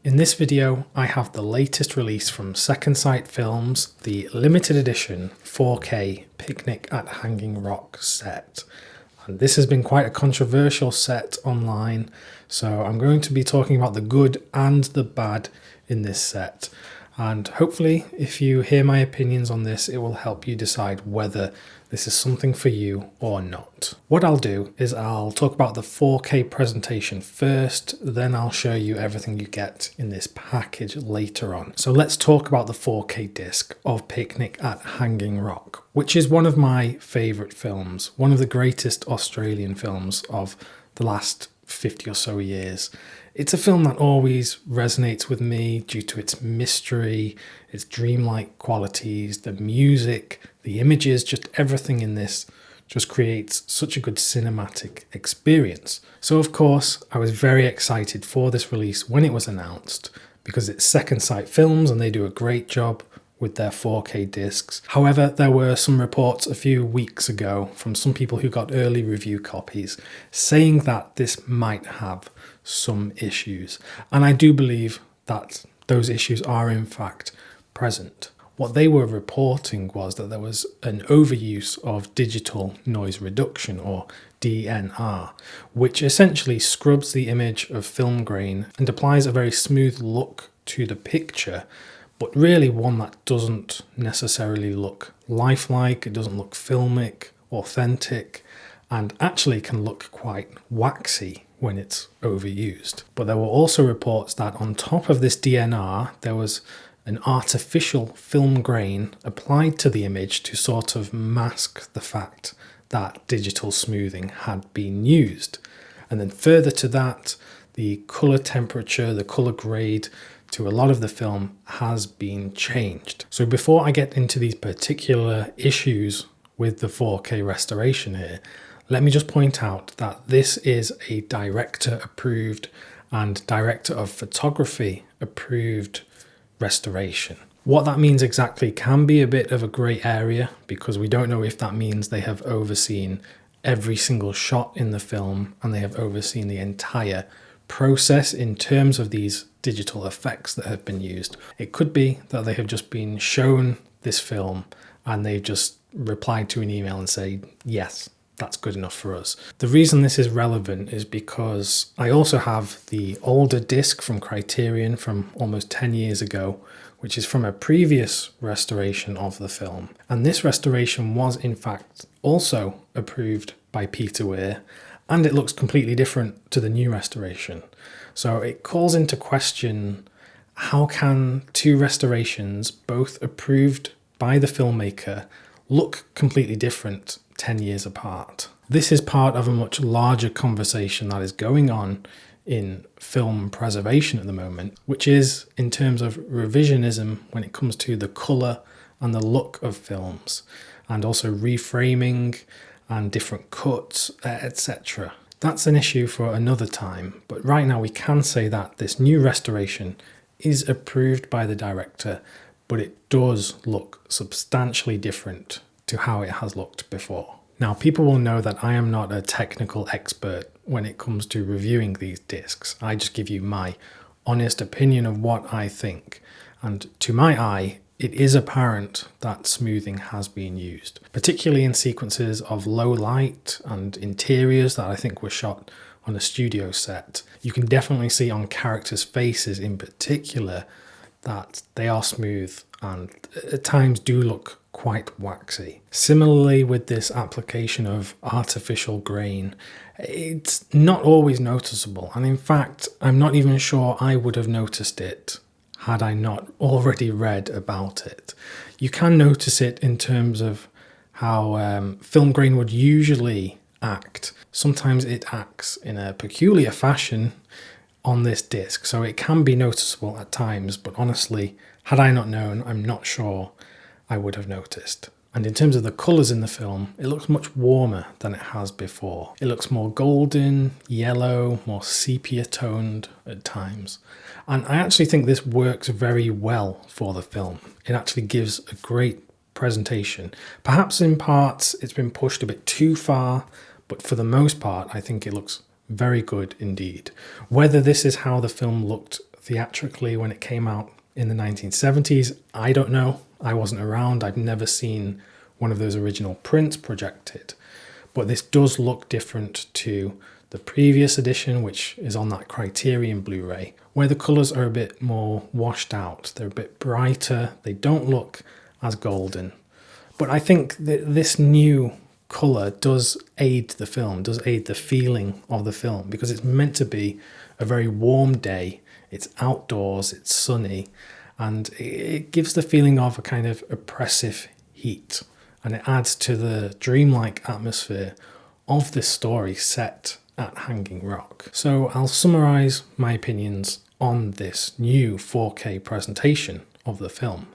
In this video, I have the latest release from Second Sight Films, the limited edition 4K Picnic at Hanging Rock set. And this has been quite a controversial set online, so I'm going to be talking about the good and the bad in this set. And hopefully, if you hear my opinions on this, it will help you decide whether this is something for you or not. What I'll do is I'll talk about the 4K presentation first, then I'll show you everything you get in this package later on. So let's talk about the 4K disc of Picnic at Hanging Rock, which is one of my favourite films, one of the greatest Australian films of the last 50 or so years. It's a film that always resonates with me due to its mystery, its dreamlike qualities, the music, the images, just everything in this just creates such a good cinematic experience. So of course, I was very excited for this release when it was announced because it's Second Sight Films and they do a great job with their 4K discs. However, there were some reports a few weeks ago from some people who got early review copies saying that this might have some issues. And I do believe that those issues are in fact present. What they were reporting was that there was an overuse of digital noise reduction, or DNR, which essentially scrubs the image of film grain and applies a very smooth look to the picture, but really one that doesn't necessarily look lifelike, it doesn't look filmic, authentic, and actually can look quite waxy when it's overused. But there were also reports that on top of this DNR, there was an artificial film grain applied to the image to sort of mask the fact that digital smoothing had been used. And then further to that, the colour temperature, the colour grade to a lot of the film has been changed. So before I get into these particular issues with the 4K restoration here, let me just point out that this is a director approved and director of photography approved restoration. What that means exactly can be a bit of a grey area because we don't know if that means they have overseen every single shot in the film and they have overseen the entire process in terms of these digital effects that have been used. It could be that they have just been shown this film and they just replied to an email and say, yes, that's good enough for us. The reason this is relevant is because I also have the older disc from Criterion from almost 10 years ago, which is from a previous restoration of the film. And this restoration was in fact also approved by Peter Weir, and it looks completely different to the new restoration. So it calls into question, how can two restorations, both approved by the filmmaker, look completely different 10 years apart? This is part of a much larger conversation that is going on in film preservation at the moment, which is in terms of revisionism when it comes to the colour and the look of films, and also reframing and different cuts, etc. That's an issue for another time, but right now we can say that this new restoration is approved by the director, but it does look substantially different to how it has looked before. Now, people will know that I am not a technical expert when it comes to reviewing these discs. I just give you my honest opinion of what I think, and to my eye, it is apparent that smoothing has been used, particularly in sequences of low light and interiors that I think were shot on a studio set. You can definitely see on characters' faces in particular that they are smooth and at times do look quite waxy. Similarly with this application of artificial grain, it's not always noticeable, and in fact I'm not even sure I would have noticed it had I not already read about it. You can notice it in terms of how film grain would usually act. Sometimes it acts in a peculiar fashion on this disc, so it can be noticeable at times, but honestly, had I not known, I'm not sure I would have noticed. And in terms of the colours in the film, it looks much warmer than it has before. It looks more golden, yellow, more sepia toned at times. And I actually think this works very well for the film. It actually gives a great presentation. Perhaps in parts it's been pushed a bit too far, but for the most part I think it looks very good indeed. Whether this is how the film looked theatrically when it came out in the 1970s. I don't know. I wasn't around. I've never seen one of those original prints projected. But this does look different to the previous edition, which is on that Criterion Blu-ray, where the colours are a bit more washed out. They're a bit brighter. They don't look as golden. But I think that this new colour does aid the film, does aid the feeling of the film, because it's meant to be a very warm day. It's outdoors, it's sunny, and it gives the feeling of a kind of oppressive heat, and it adds to the dreamlike atmosphere of this story set at Hanging Rock. So I'll summarise my opinions on this new 4K presentation of the film.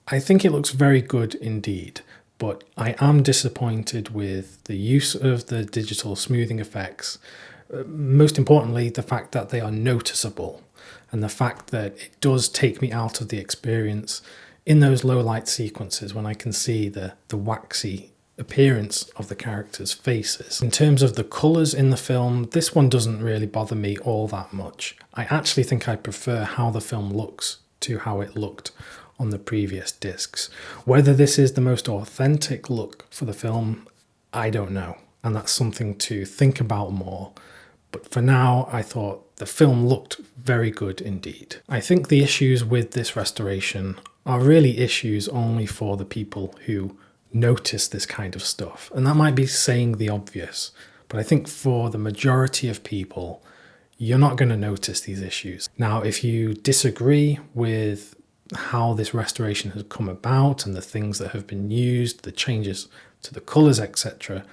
I think it looks very good indeed, but I am disappointed with the use of the digital smoothing effects. Most importantly, the fact that they are noticeable, and the fact that it does take me out of the experience in those low light sequences when I can see the waxy appearance of the characters' faces. In terms of the colours in the film, this one doesn't really bother me all that much. I actually think I prefer how the film looks to how it looked on the previous discs. Whether this is the most authentic look for the film, I don't know, and that's something to think about more. But for now, I thought the film looked very good indeed. I think the issues with this restoration are really issues only for the people who notice this kind of stuff. And that might be saying the obvious, but I think for the majority of people, you're not going to notice these issues. Now, if you disagree with how this restoration has come about and the things that have been used, the changes to the colours, etc.,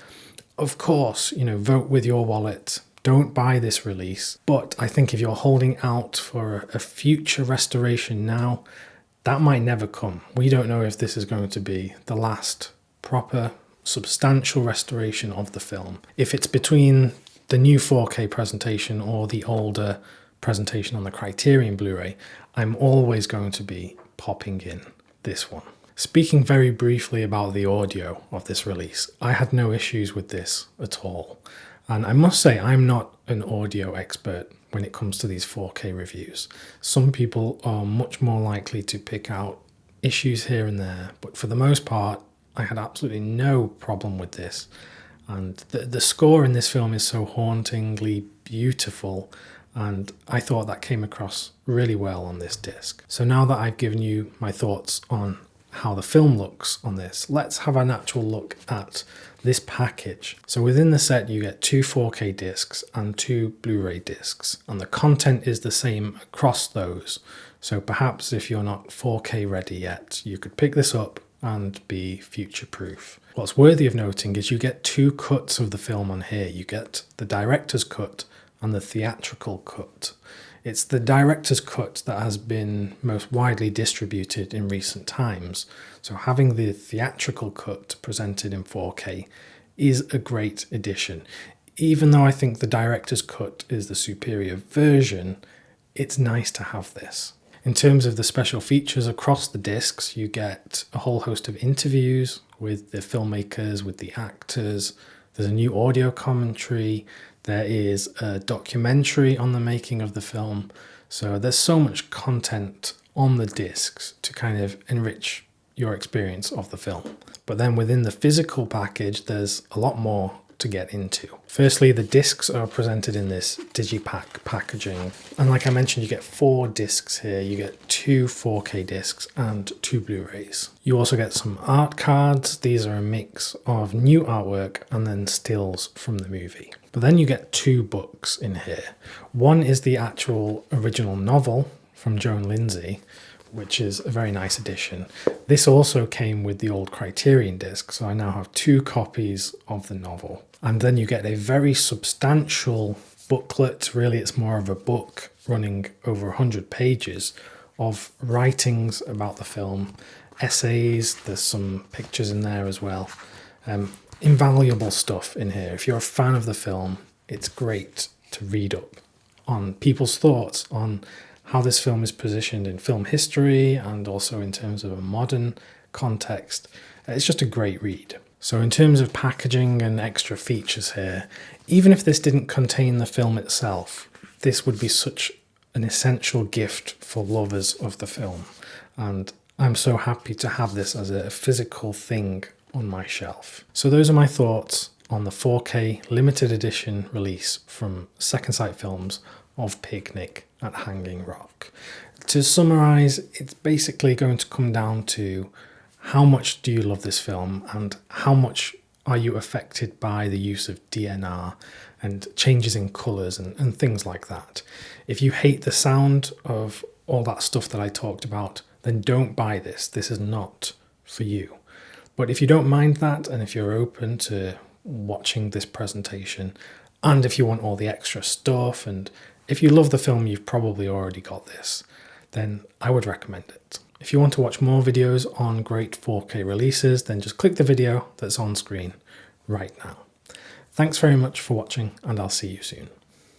of course, vote with your wallet. Don't buy this release. But I think if you're holding out for a future restoration now, that might never come. We don't know if this is going to be the last proper, substantial restoration of the film. If it's between the new 4K presentation or the older presentation on the Criterion Blu-ray, I'm always going to be popping in this one. Speaking very briefly about the audio of this release, I had no issues with this at all. And I must say, I'm not an audio expert when it comes to these 4K reviews. Some people are much more likely to pick out issues here and there, but for the most part, I had absolutely no problem with this. And the score in this film is so hauntingly beautiful, and I thought that came across really well on this disc. So now that I've given you my thoughts on how the film looks on this, let's have an actual look at this package. So within the set you get 2 4K discs and 2 Blu-ray discs, and the content is the same across those. So perhaps if you're not 4K ready yet, you could pick this up and be future-proof. What's worthy of noting is you get 2 cuts of the film on here. You get the director's cut and the theatrical cut. It's the director's cut that has been most widely distributed in recent times, so having the theatrical cut presented in 4K is a great addition. Even though I think the director's cut is the superior version, it's nice to have this. In terms of the special features across the discs, you get a whole host of interviews with the filmmakers, with the actors. There's a new audio commentary. There is a documentary on the making of the film. So there's so much content on the discs to kind of enrich your experience of the film. But then within the physical package, there's a lot more to get into. Firstly, the discs are presented in this digipack packaging. And like I mentioned, you get 4 discs here. You get 2 4K discs and 2 Blu-rays. You also get some art cards. These are a mix of new artwork and then stills from the movie. But then you get 2 books in here. One is the actual original novel from Joan Lindsay, which is a very nice addition. This also came with the old Criterion disc, so I now have 2 copies of the novel. And then you get a very substantial booklet. Really, it's more of a book running over 100 pages of writings about the film, essays, there's some pictures in there as well. Invaluable stuff in here. If you're a fan of the film, it's great to read up on people's thoughts on how this film is positioned in film history and also in terms of a modern context. It's just a great read. So in terms of packaging and extra features here, even if this didn't contain the film itself, this would be such an essential gift for lovers of the film, and I'm so happy to have this as a physical thing on my shelf. So those are my thoughts on the 4K limited edition release from Second Sight Films of Picnic at Hanging Rock. To summarise, it's basically going to come down to how much do you love this film and how much are you affected by the use of DNR and changes in colours and things like that. If you hate the sound of all that stuff that I talked about, then don't buy this. This is not for you. But if you don't mind that, and if you're open to watching this presentation, and if you want all the extra stuff, and if you love the film, you've probably already got this, then I would recommend it. If you want to watch more videos on great 4K releases, then just click the video that's on screen right now. Thanks very much for watching, and I'll see you soon.